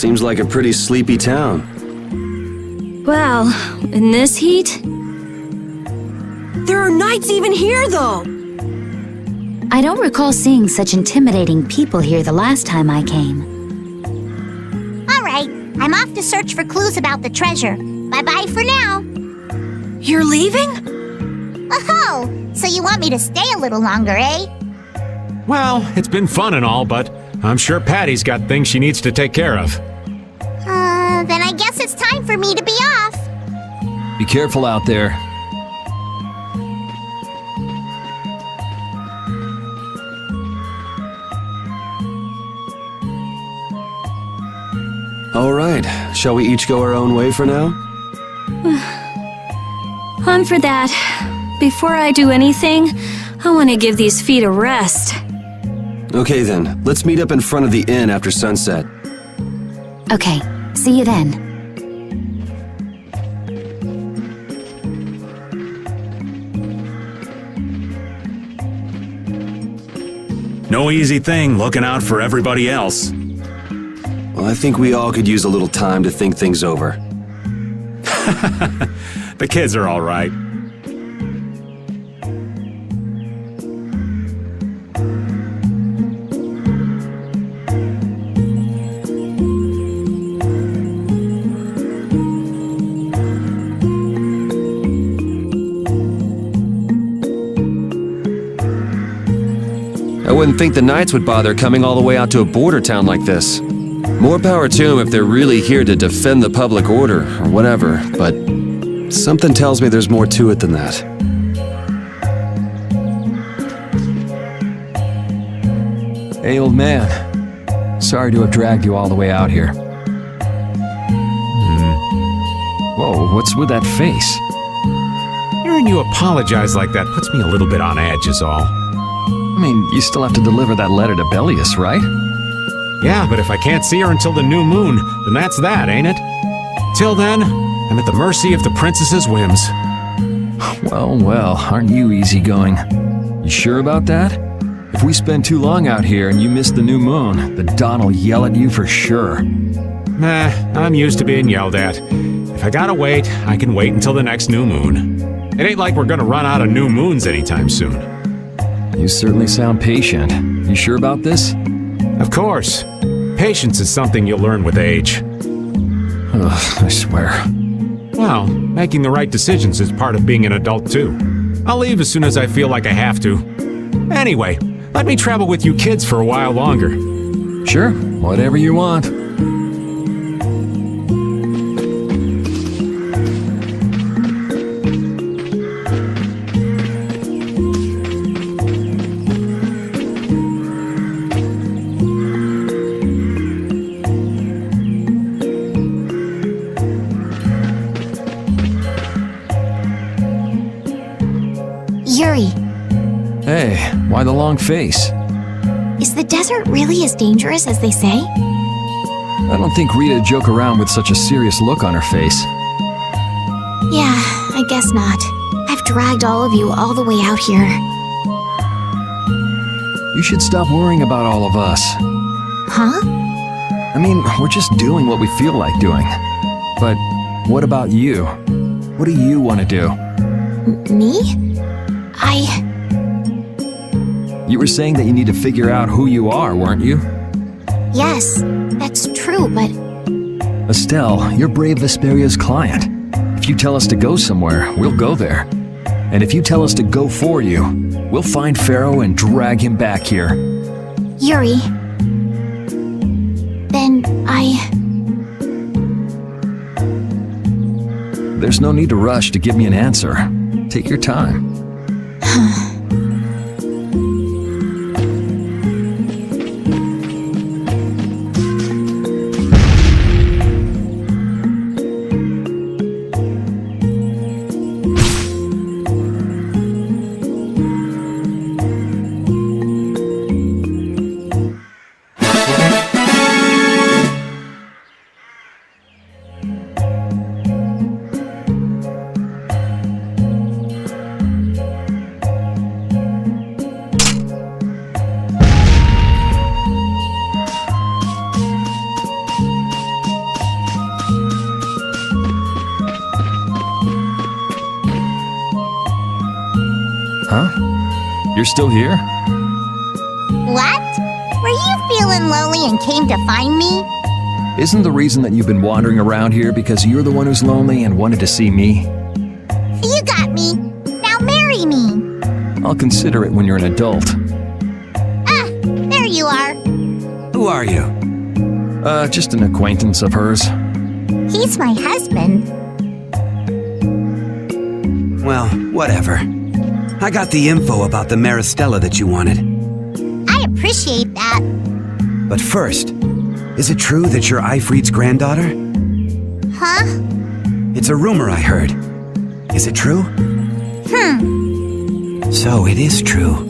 Seems like a pretty sleepy town. Well, in this heat? There are knights even here, though! I don't recall seeing such intimidating people here the last time I came. All right, I'm off to search for clues about the treasure. Bye-bye for now. You're leaving? Oh, so you want me to stay a little longer, eh? Well, it's been fun and all, but I'm sure Patty's got things she needs to take care of. Then I guess it's time for me to be off. Be careful out there. All right, shall we each go our own way for now? I'm for that. Before I do anything, I want to give these feet a rest. Okay then, let's meet up in front of the inn after sunset. Okay, see you then. No easy thing looking out for everybody else. Well, I think we all could use a little time to think things over. The kids are all right. I wouldn't think the Knights would bother coming all the way out to a border town like this. More power to them if they're really here to defend the public order, or whatever, but something tells me there's more to it than that. Hey, old man. Sorry to have dragged you all the way out here. Whoa, what's with that face? Hearing you apologize like that puts me a little bit on edge is all. I mean, you still have to deliver that letter to Bellius, right? Yeah, but if I can't see her until the new moon, then that's that, ain't it? Till then, I'm at the mercy of the princess's whims. Well, well, aren't you easygoing? You sure about that? If we spend too long out here and you miss the new moon, the Don will yell at you for sure. Nah, I'm used to being yelled at. If I gotta wait, I can wait until the next new moon. It ain't like we're gonna run out of new moons anytime soon. You certainly sound patient. You sure about this? Of course. Patience is something you'll learn with age. Ugh, I swear. Well, making the right decisions is part of being an adult too. I'll leave as soon as I feel like I have to. Anyway, let me travel with you kids for a while longer. Sure, whatever you want. Yuri, Hey, why the long face? is the desert really as dangerous as they say? I don't think Rita joke around with such a serious look on her face. Yeah, I guess not. I've dragged all of you all the way out here. You should stop worrying about all of us. Huh? I mean, we're just doing what we feel like doing. But what about you? What do you want to do? Me? You were saying that you need to figure out who you are, weren't you? Yes, that's true, but Estelle, you're Brave Vesperia's client. If you tell us to go somewhere, we'll go there. And if you tell us to go for you, we'll find Pharaoh and drag him back here. Yuri. Then There's no need to rush to give me an answer. Take your time. You're still here? What? Were you feeling lonely and came to find me? Isn't the reason that you've been wandering around here because you're the one who's lonely and wanted to see me? You got me. Now marry me. I'll consider it when you're an adult. Ah, there you are. Who are you? Just an acquaintance of hers. He's my husband. Well, whatever. I got the info about the Maristella that you wanted. I appreciate that. But first, is it true that you're Eifried's granddaughter? Huh? It's a rumor I heard. Is it true? So it is true.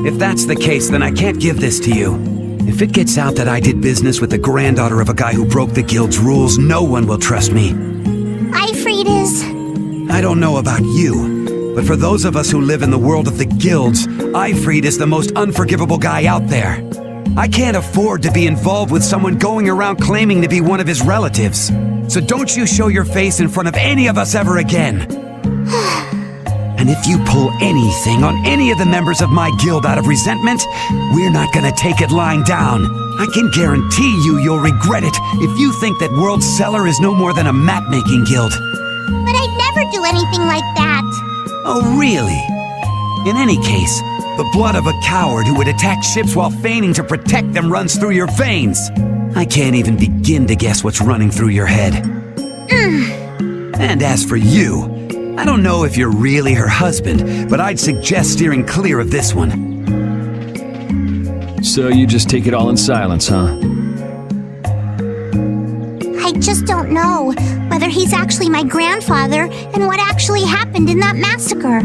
If that's the case, then I can't give this to you. If it gets out that I did business with the granddaughter of a guy who broke the guild's rules, no one will trust me. Eifried is... I don't know about you, but for those of us who live in the world of the guilds, Eifried is the most unforgivable guy out there. I can't afford to be involved with someone going around claiming to be one of his relatives. So don't you show your face in front of any of us ever again. And if you pull anything on any of the members of my guild out of resentment, we're not gonna take it lying down. I can guarantee you'll regret it if you think that World Cellar is no more than a map-making guild. But I'd never do anything like that. Oh, really? In any case, the blood of a coward who would attack ships while feigning to protect them runs through your veins. I can't even begin to guess what's running through your head. And as for you, I don't know if you're really her husband, but I'd suggest steering clear of this one. So you just take it all in silence, huh? I just don't know whether he's actually my grandfather and what actually happened in that massacre.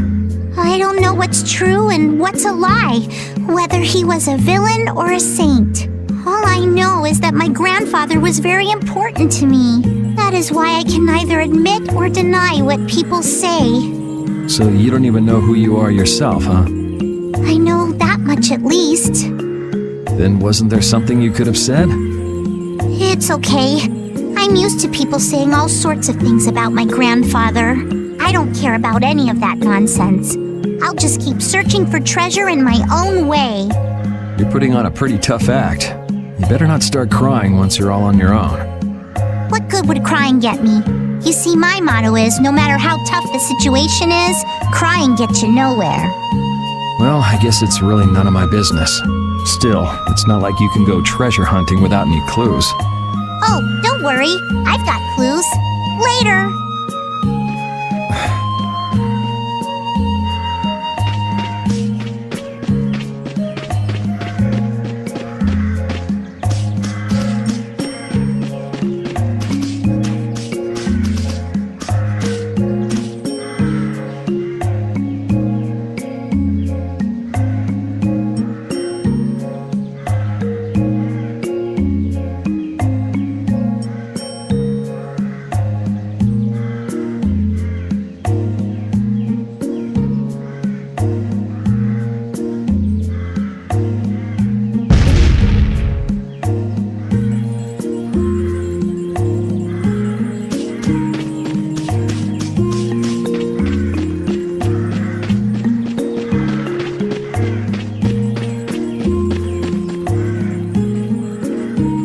I don't know what's true and what's a lie, whether he was a villain or a saint. All I know is that my grandfather was very important to me. That is why I can neither admit or deny what people say. So you don't even know who you are yourself, huh? I know that much at least. Then wasn't there something you could have said? It's okay. I'm used to people saying all sorts of things about my grandfather. I don't care about any of that nonsense. I'll just keep searching for treasure in my own way. You're putting on a pretty tough act. You better not start crying once you're all on your own. What good would crying get me? You see, my motto is, no matter how tough the situation is, crying gets you nowhere. Well, I guess it's really none of my business. Still, it's not like you can go treasure hunting without any clues. Oh, don't worry. I've got clues. Later.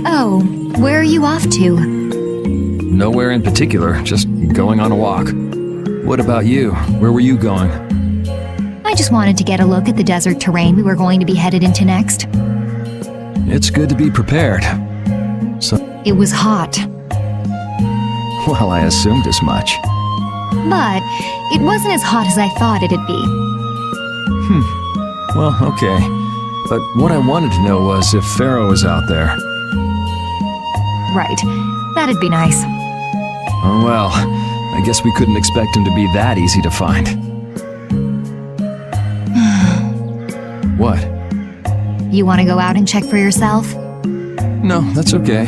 Oh, where are you off to? Nowhere in particular, just going on a walk. What about you? Where were you going? I just wanted to get a look at the desert terrain we were going to be headed into next. It's good to be prepared. So, It was hot, well, I assumed as much. but it wasn't as hot as I thought it'd be. Well, okay. But what I wanted to know was if Pharaoh was out there. Right, that'd be nice. Oh well, I guess we couldn't expect him to be that easy to find. What? You want to go out and check for yourself? No, that's okay.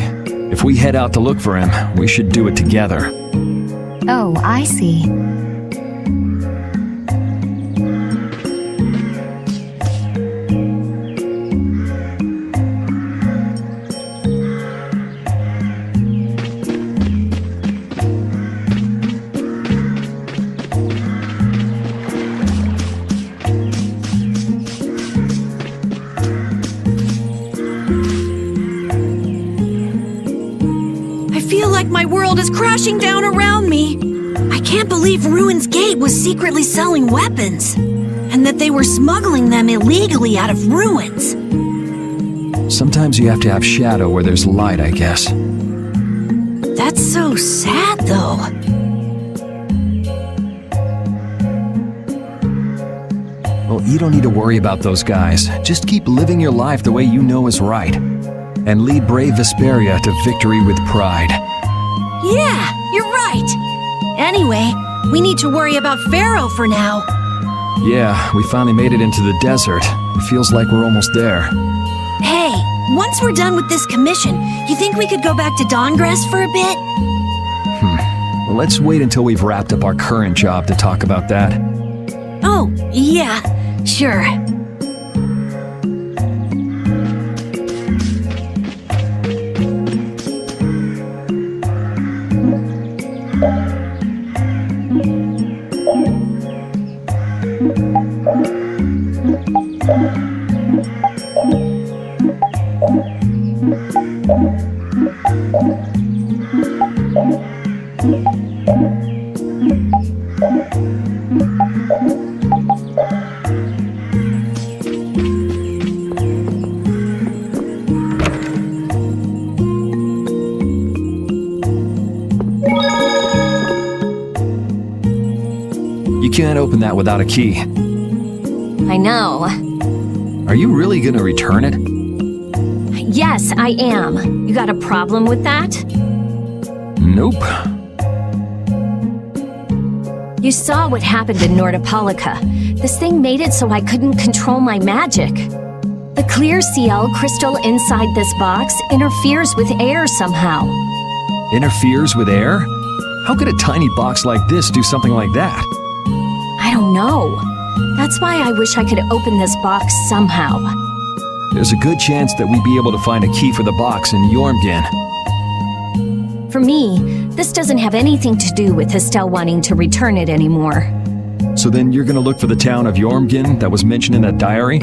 If we head out to look for him, we should do it together. Oh, I see. like my world is crashing down around me. I can't believe Ruin's Gate was secretly selling weapons, and that they were smuggling them illegally out of ruins. Sometimes you have to have shadow where there's light, I guess. That's so sad, though. Well, you don't need to worry about those guys. Just keep living your life the way you know is right. And lead brave Vesperia to victory with pride. Yeah, you're right. Anyway, we need to worry about Pharaoh for now. Yeah, we finally made it into the desert. It feels like we're almost there. Hey, once we're done with this commission, you think we could go back to Dawngrass for a bit? Well, let's wait until we've wrapped up our current job to talk about that. Oh, yeah, sure. You can't open that without a key. I know. Are you really gonna return it? Yes, I am. You got a problem with that? Nope. You saw what happened in Nordopolica. This thing made it so I couldn't control my magic. The clear CL crystal inside this box interferes with air somehow. Interferes with air? How could a tiny box like this do something like that? I don't know. That's why I wish I could open this box somehow. There's a good chance that we'd be able to find a key for the box in Jormungand. For me, this doesn't have anything to do with Estelle wanting to return it anymore. So then you're gonna look for the town of Jormungand that was mentioned in that diary?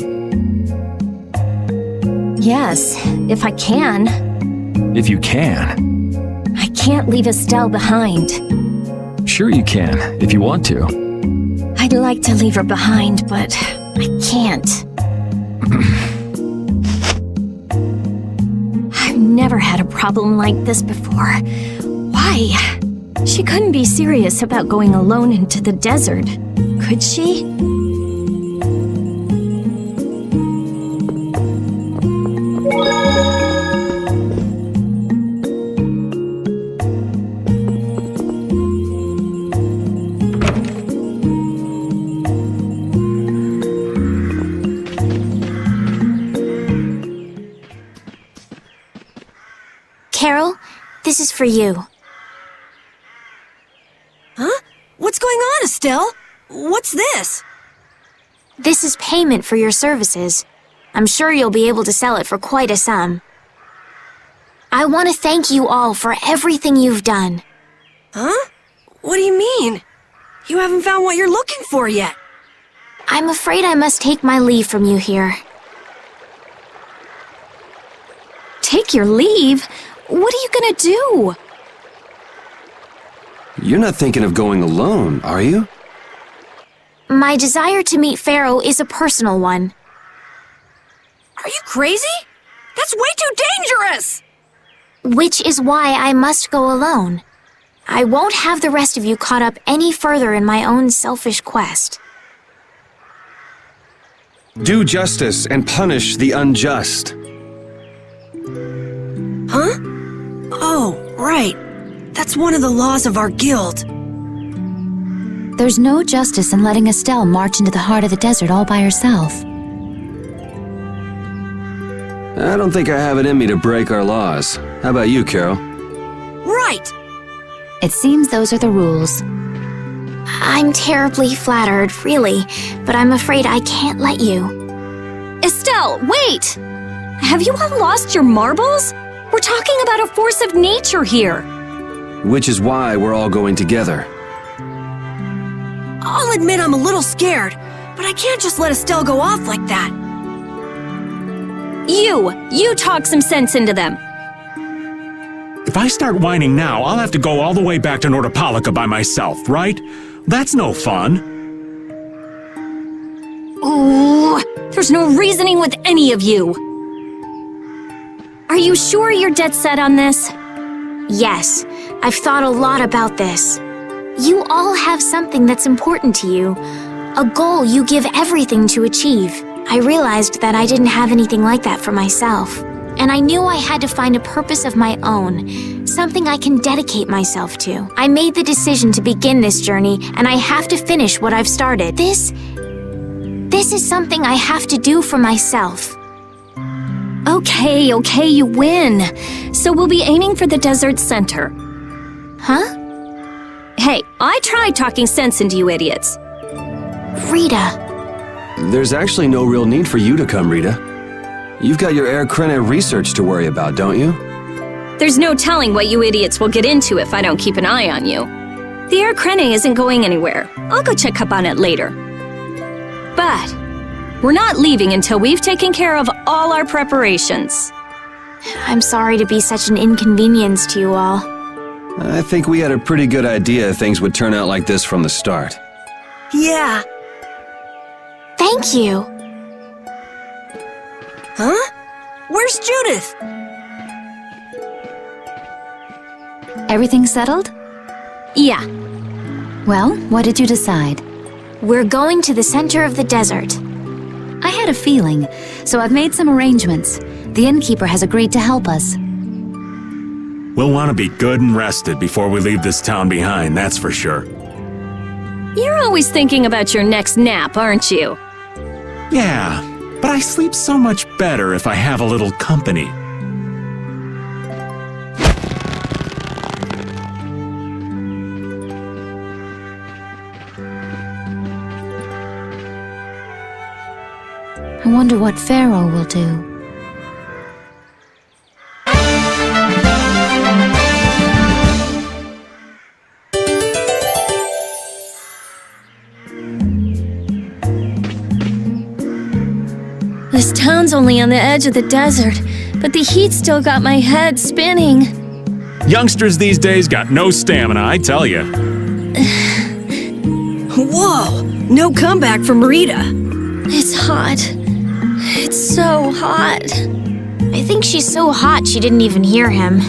Yes, if I can. If you can. I can't leave Estelle behind. Sure you can, if you want to. I'd like to leave her behind, but I can't. I've never had a problem like this before. Why? She couldn't be serious about going alone into the desert, could she? Carol, this is for you. Huh? What's going on, Estelle? What's this? This is payment for your services. I'm sure you'll be able to sell it for quite a sum. I want to thank you all for everything you've done. Huh? What do you mean? You haven't found what you're looking for yet. I'm afraid I must take my leave from you here. Take your leave? What are you gonna do? You're not thinking of going alone, are you? My desire to meet Pharaoh is a personal one. Are you crazy? That's way too dangerous! Which is why I must go alone. I won't have the rest of you caught up any further in my own selfish quest. Do justice and punish the unjust. Huh? Oh, right. That's one of the laws of our guild. There's no justice in letting Estelle march into the heart of the desert all by herself. I don't think I have it in me to break our laws. How about you, Carol? Right! It seems those are the rules. I'm terribly flattered, really, but I'm afraid I can't let you. Estelle, wait! Have you all lost your marbles? We're talking about a force of nature here. Which is why we're all going together. I'll admit I'm a little scared, but I can't just let Estelle go off like that. You talk some sense into them. If I start whining now, I'll have to go all the way back to Nordopolica by myself, right? That's no fun. Ooh, there's no reasoning with any of you. Are you sure you're dead set on this? Yes, I've thought a lot about this. You all have something that's important to you, a goal you give everything to achieve. I realized that I didn't have anything like that for myself, and I knew I had to find a purpose of my own, something I can dedicate myself to. I made the decision to begin this journey, and I have to finish what I've started. This is something I have to do for myself. Okay, you win. So we'll be aiming for the desert center. Huh? Hey, I tried talking sense into you idiots. Rita. There's actually no real need for you to come, Rita. You've got your Air Krene research to worry about, don't you? There's no telling what you idiots will get into if I don't keep an eye on you. The Air Krene isn't going anywhere. I'll go check up on it later. But we're not leaving until we've taken care of all our preparations. I'm sorry to be such an inconvenience to you all. I think we had a pretty good idea things would turn out like this from the start. Yeah. Thank you. Huh? Where's Judith? Everything settled? Yeah, Well, what did you decide? We're going to the center of the desert. I had a feeling, so I've made some arrangements. The innkeeper has agreed to help us. We'll want to be good and rested before we leave this town behind, that's for sure. you're always thinking about your next nap, aren't you? Yeah, but I sleep so much better if I have a little company. I wonder what Pharaoh will do. This town's only on the edge of the desert, but the heat's still got my head spinning. Youngsters these days got no stamina, I tell you. Whoa! No comeback from Rita. It's hot. It's so hot. I think she's so hot she didn't even hear him.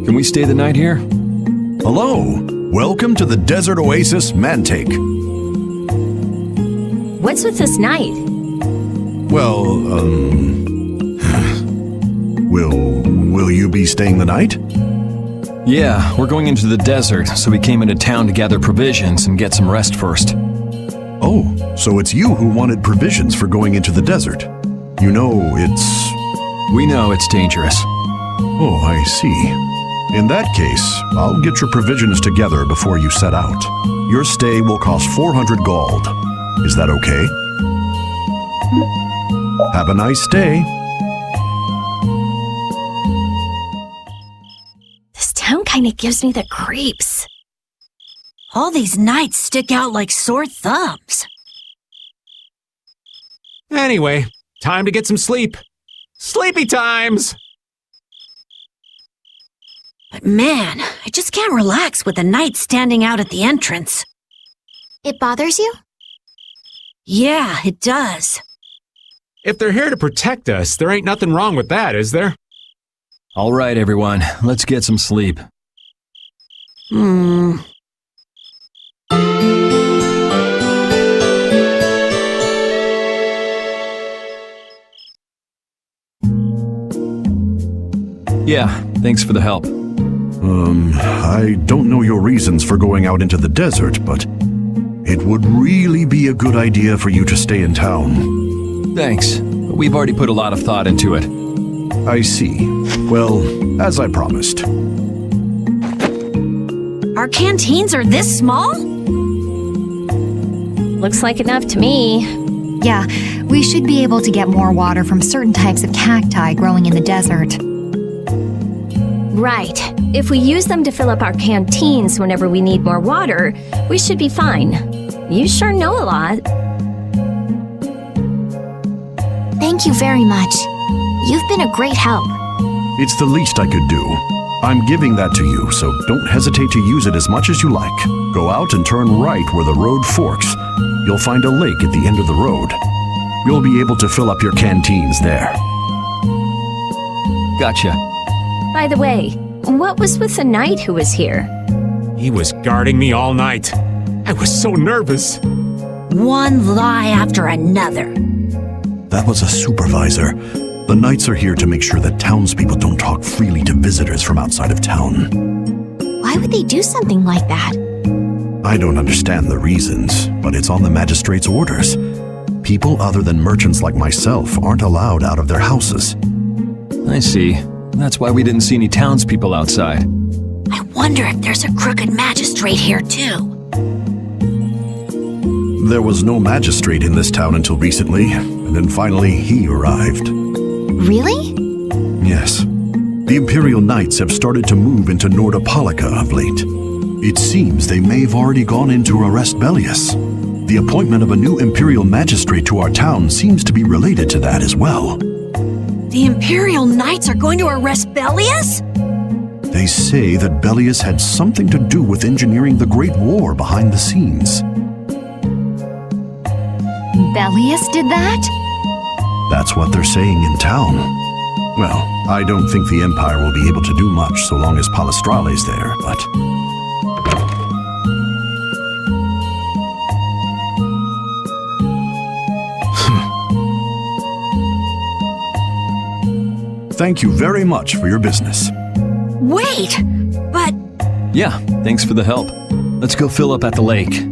Can we stay the night here? Hello. Welcome to the desert oasis Mantaic. What's with this night? Well, will you be staying the night? Yeah, we're going into the desert, so we came into town to gather provisions and get some rest first. Oh, so it's you who wanted provisions for going into the desert. You know, We know it's dangerous. Oh, I see. In that case, I'll get your provisions together before you set out. Your stay will cost 400 gold. Is that okay? Have a nice day. This town kind of gives me the creeps. All these nights stick out like sore thumbs. Anyway, Time to get some sleep. Sleepy times! But man, I just can't relax with the knight standing out at the entrance. It bothers you? Yeah, it does. If they're here to protect us, there ain't nothing wrong with that, is there? All right, everyone, let's get some sleep. Yeah, thanks for the help. I don't know your reasons for going out into the desert, but it would really be a good idea for you to stay in town. Thanks. We've already put a lot of thought into it. I see. Well, as I promised. Our canteens are this small? Looks like enough to me. Yeah, we should be able to get more water from certain types of cacti growing in the desert. Right. If we use them to fill up our canteens whenever we need more water, we should be fine. You sure know a lot. Thank you very much. You've been a great help. It's the least I could do. I'm giving that to you, so don't hesitate to use it as much as you like. Go out and turn right where the road forks. You'll find a lake at the end of the road. You'll be able to fill up your canteens there. Gotcha. By the way, what was with the knight who was here? He was guarding me all night. I was so nervous. One lie after another. That was a supervisor. The knights are here to make sure that townspeople don't talk freely to visitors from outside of town. Why would they do something like that? I don't understand the reasons, but it's on the magistrate's orders. People other than merchants like myself aren't allowed out of their houses. I see. That's why we didn't see any townspeople outside. I wonder if there's a crooked magistrate here too. There was no magistrate in this town until recently, and then finally he arrived. Really? Yes. The Imperial Knights have started to move into Nordopolica of late. It seems they may have already gone in to arrest Bellius. The appointment of a new Imperial Magistrate to our town seems to be related to that as well. The Imperial Knights are going to arrest Bellius? They say that Bellius had something to do with engineering the Great War behind the scenes. Bellius did that? That's what they're saying in town. Well, I don't think the Empire will be able to do much so long as Palestrale's there, but... Thank you very much for your business. Wait, but... Yeah, thanks for the help. Let's go fill up at the lake.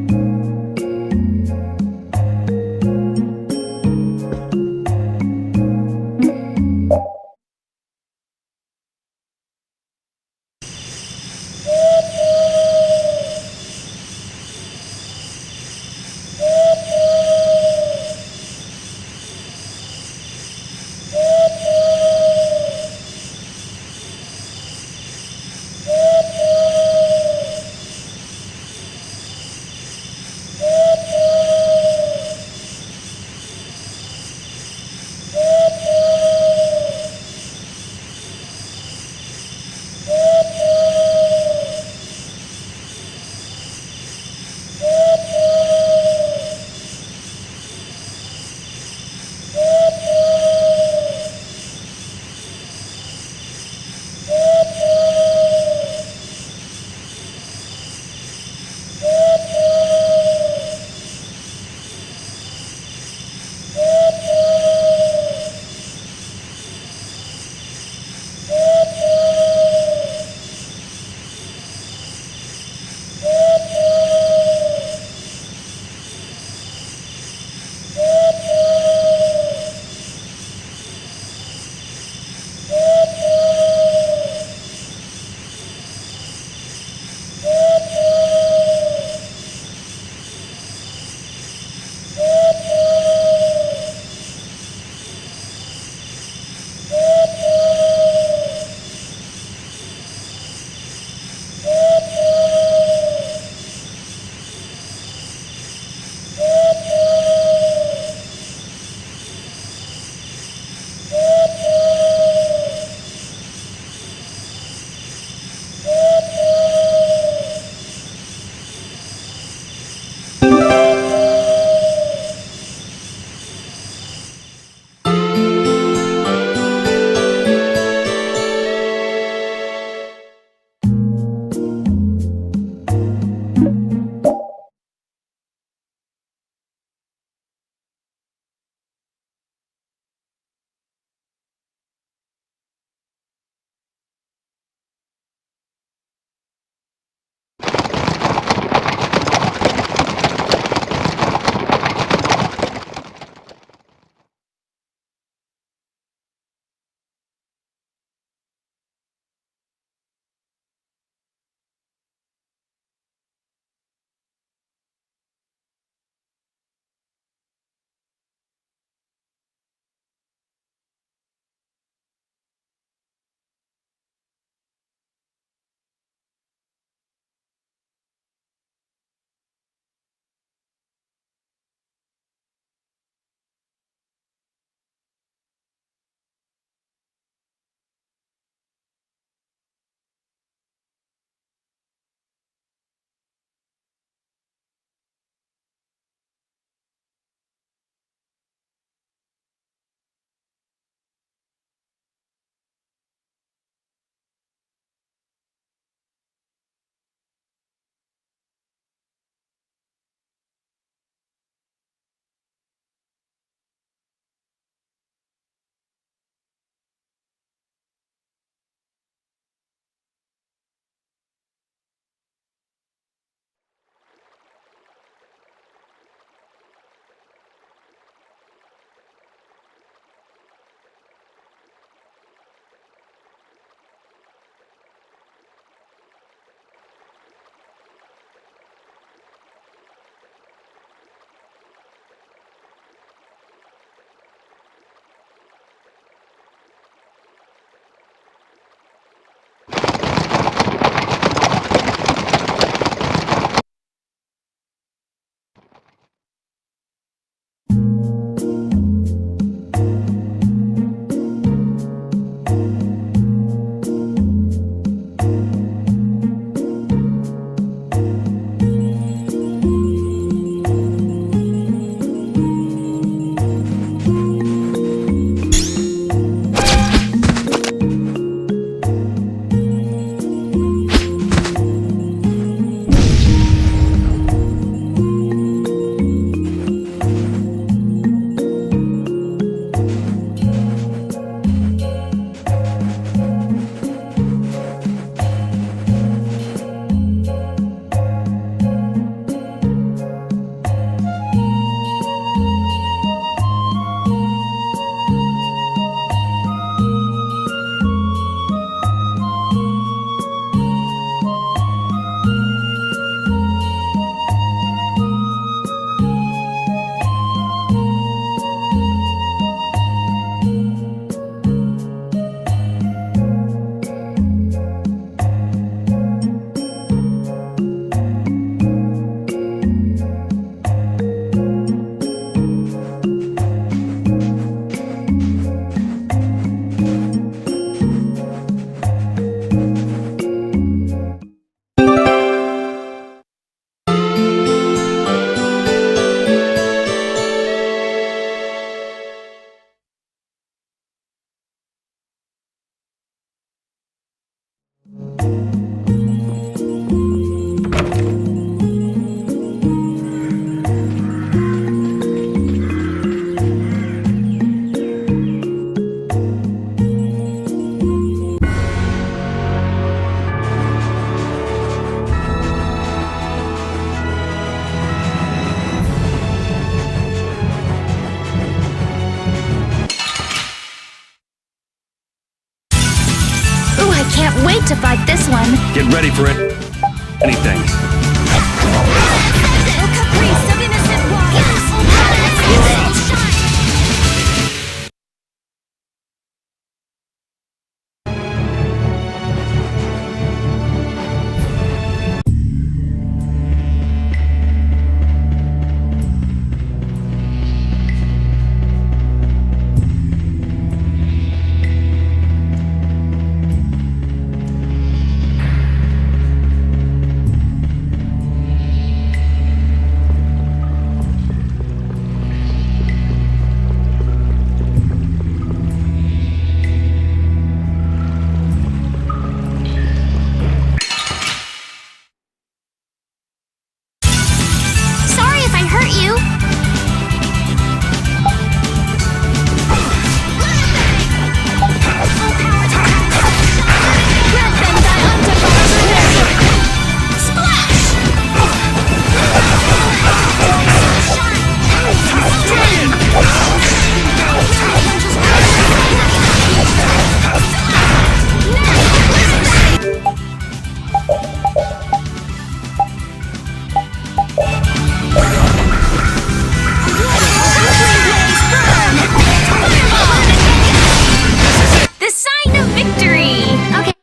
Get ready for it. Anything. Caprice of innocent waters! Sorry if I hurt you. Grant them thy undefined energy! Splash! The sign of victory. Okay.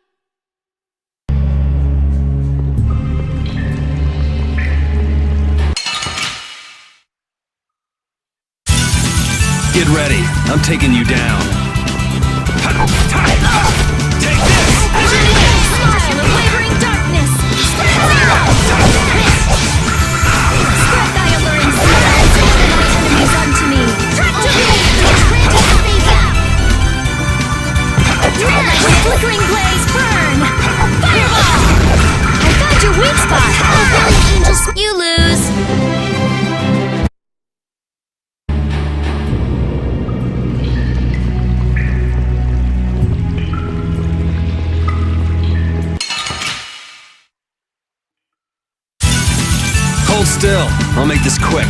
Get ready. I'm taking you down. Take this! Smile of wavering darkness! Spread thy alluring smile and deliver thine enemies unto me! With flickering blaze, burn! Fireball! I found your weak spot! Oh, brilliant angels! You lose. Hold still. I'll make this quick.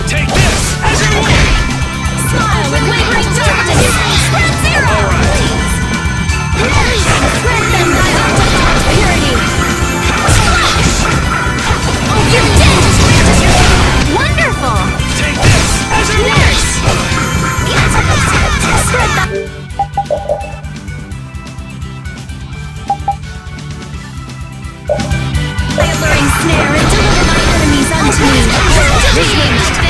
Take this! As you will! Smile with wavering darkness! Spread zero! Grant them thy undefined purity! Oh, you did! Wonderful. Take this! As you will! Spread the... Thy alluring snare and deliver thy enemies unto me!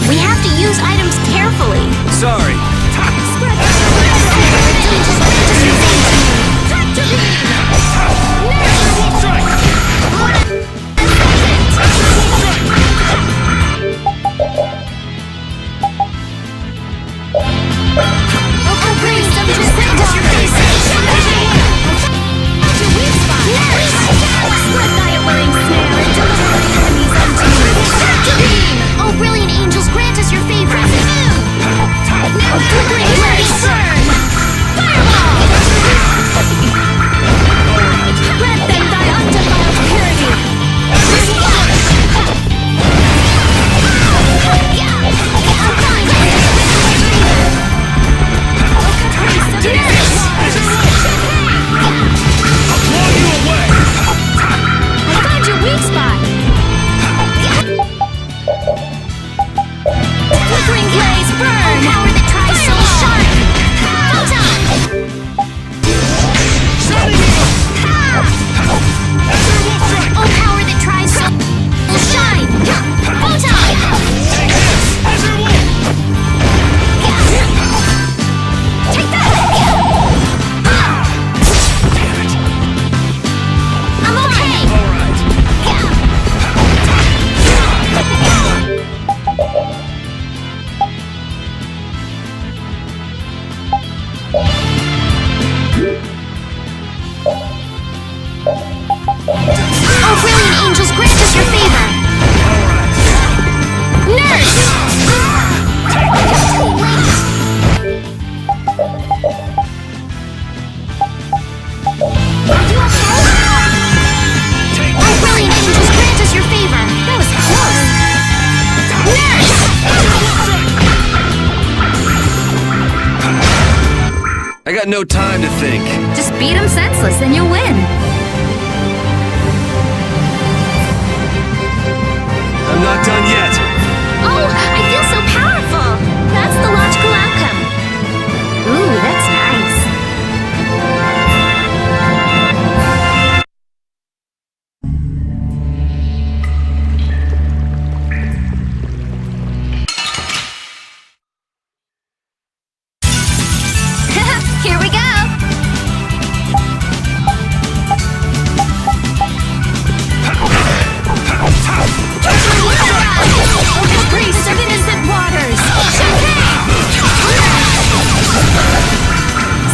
We have to use items carefully. Sorry. Oh, brilliant angels, grant us your favor. Now, flickering blaze, burn! Fireball! Let them die undefiled purity. I found your weak spot. Flickering blaze, burn! Oh, power that tries so shine! Photon! Oh, power that tries so shine! Photon! Take that! I'm okay! Oh, brilliant angels, grant us your favor! Nurse! Too late! Are you okay? Oh, brilliant angels, grant us your favor! That was close! Nurse! I got no time to think. Just beat him senseless and you'll win. I'm not done yet. Oh, I feel so powerful. That's the logical outcome. Ooh, that's nice. Here we go. Priest of innocent waters.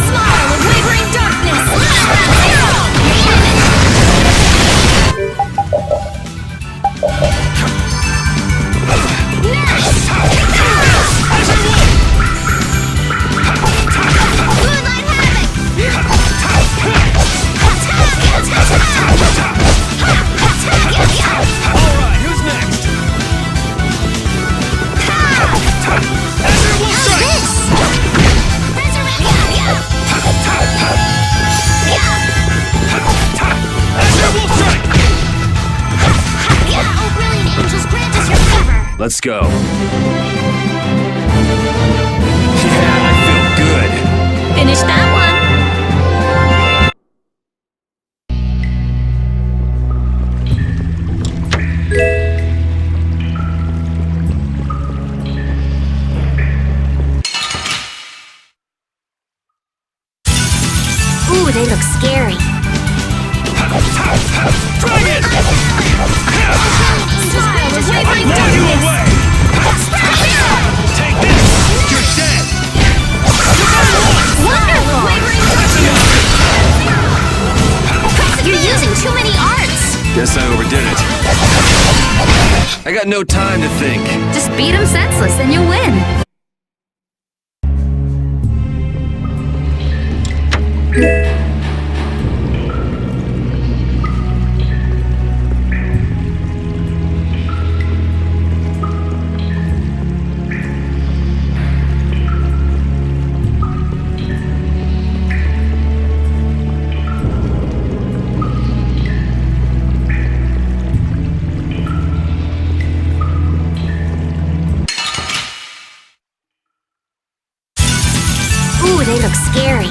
Smile of wavering darkness. Moonlight havoc. Alright, who's next? Let's go. Yeah, I feel good. Finish that one. Ooh, they look scary. Dragon! Smile of wavering Blow you darkness. away! Take this! You're dead! Wonderful. Wavering darkness. You're using too many arts. Guess I overdid it. I got no time to think. Just beat him senseless and you'll win. Ooh, they look scary.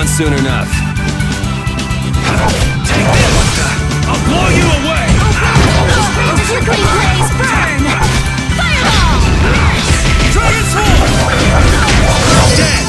on soon enough. Take this! I'll blow you away! Flickering blaze, burn! Fireball! Dragon Sword! Dead!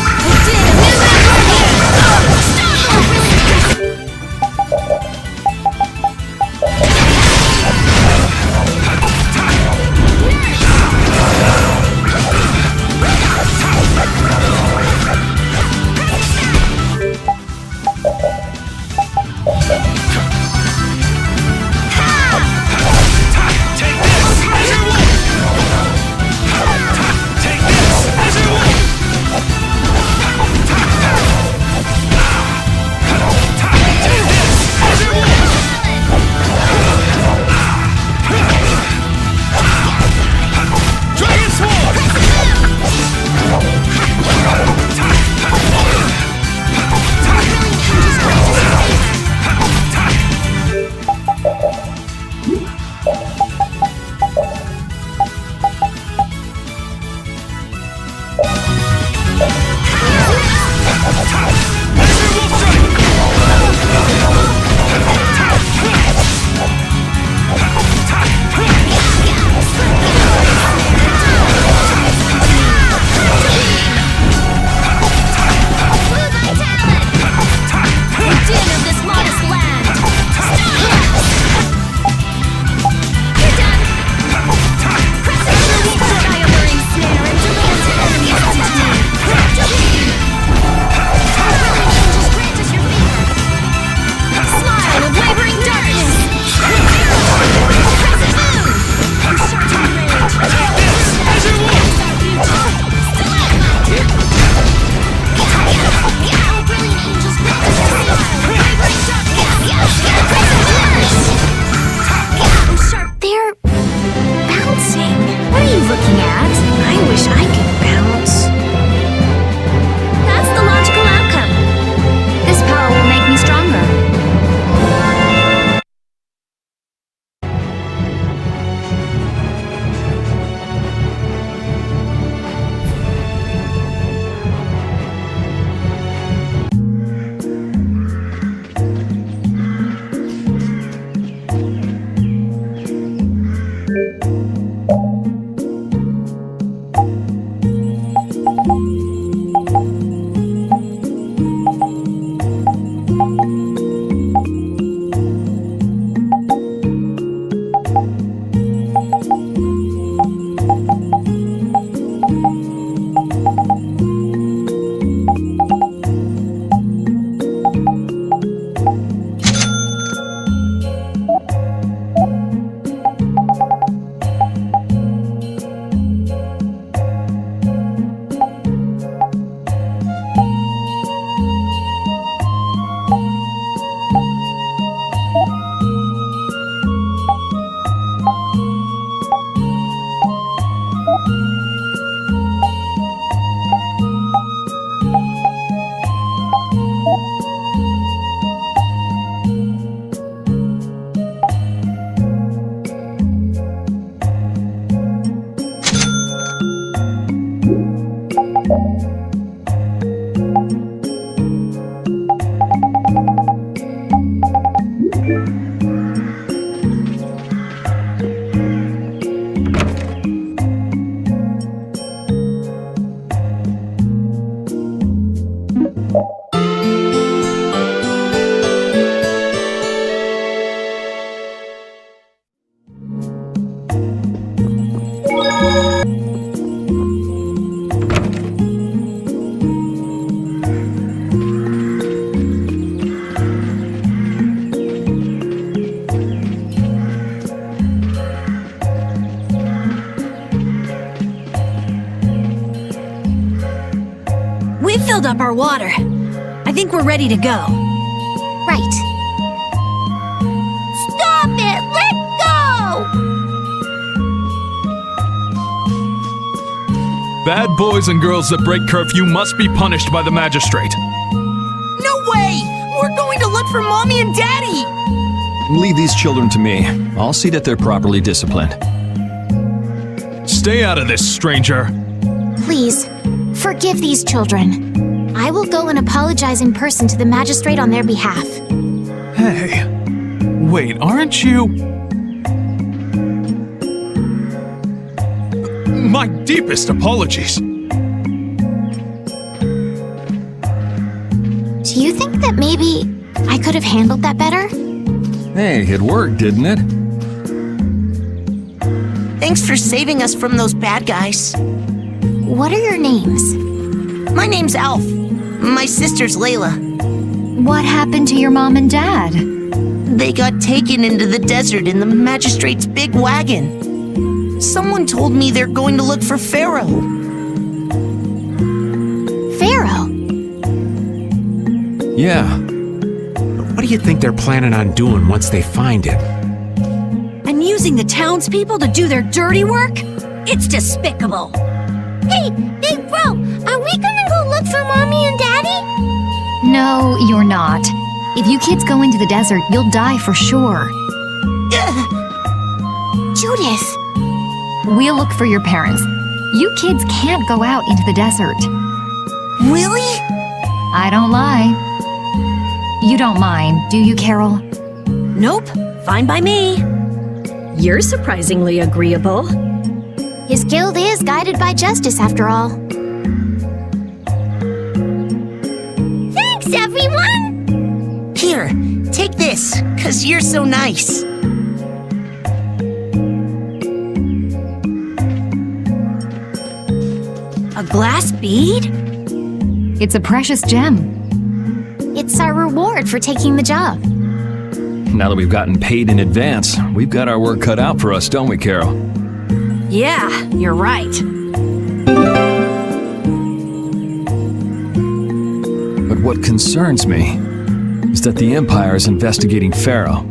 We've filled up our water. I think we're ready to go. Right. Stop it! Let go! Bad boys and girls that break curfew must be punished by the magistrate. No way! We're going to look for Mommy and Daddy! Leave these children to me. I'll see that they're properly disciplined. Stay out of this, stranger. Please, forgive these children. I will go and apologize in person to the magistrate on their behalf. Hey. Wait, aren't you? My deepest apologies. Do you think that maybe I could have handled that better? Hey, it worked, didn't it? Thanks for saving us from those bad guys. What are your names? My name's Alf. My sister's Layla. What happened to your mom and dad? They got taken into the desert in the magistrate's big wagon. Someone told me they're going to look for Pharaoh. Pharaoh? Yeah. What do you think they're planning on doing once they find him? And using the townspeople to do their dirty work? It's despicable. Hey, Big Bro, are we gonna go look for Mommy and Daddy? No, you're not. If you kids go into the desert, you'll die for sure. Judith! We'll look for your parents. You kids can't go out into the desert. Really? I don't lie. You don't mind, do you, Carol? Nope, fine by me. You're surprisingly agreeable. His guild is guided by justice, after all. Thanks, everyone! Here, take this, 'cause you're so nice. A glass bead? It's a precious gem. It's our reward for taking the job. Now that we've gotten paid in advance, we've got our work cut out for us, don't we, Carol? Yeah, you're right. But what concerns me is that the Empire is investigating Pharaoh.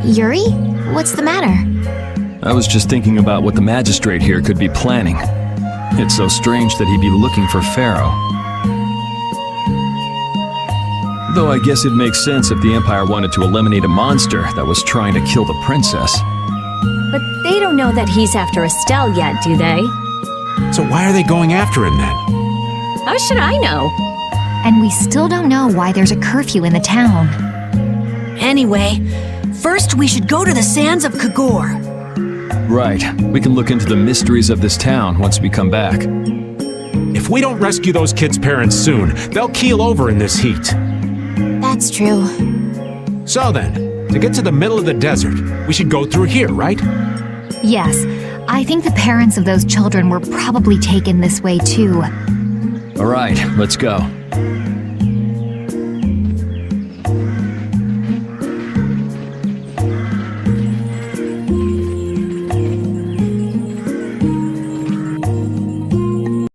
Yuri? What's the matter? I was just thinking about what the magistrate here could be planning. It's so strange that he'd be looking for Pharaoh. Though I guess it makes sense if the Empire wanted to eliminate a monster that was trying to kill the princess. But they don't know that he's after Estelle yet, do they? So why are they going after him then? How should I know? And we still don't know why there's a curfew in the town. Anyway, first we should go to the sands of Kagor. Right. We can look into the mysteries of this town once we come back. If we don't rescue those kids' parents soon, they'll keel over in this heat. That's true. So then, to get to the middle of the desert, we should go through here, right? Yes, I think the parents of those children were probably taken this way too. All right, let's go.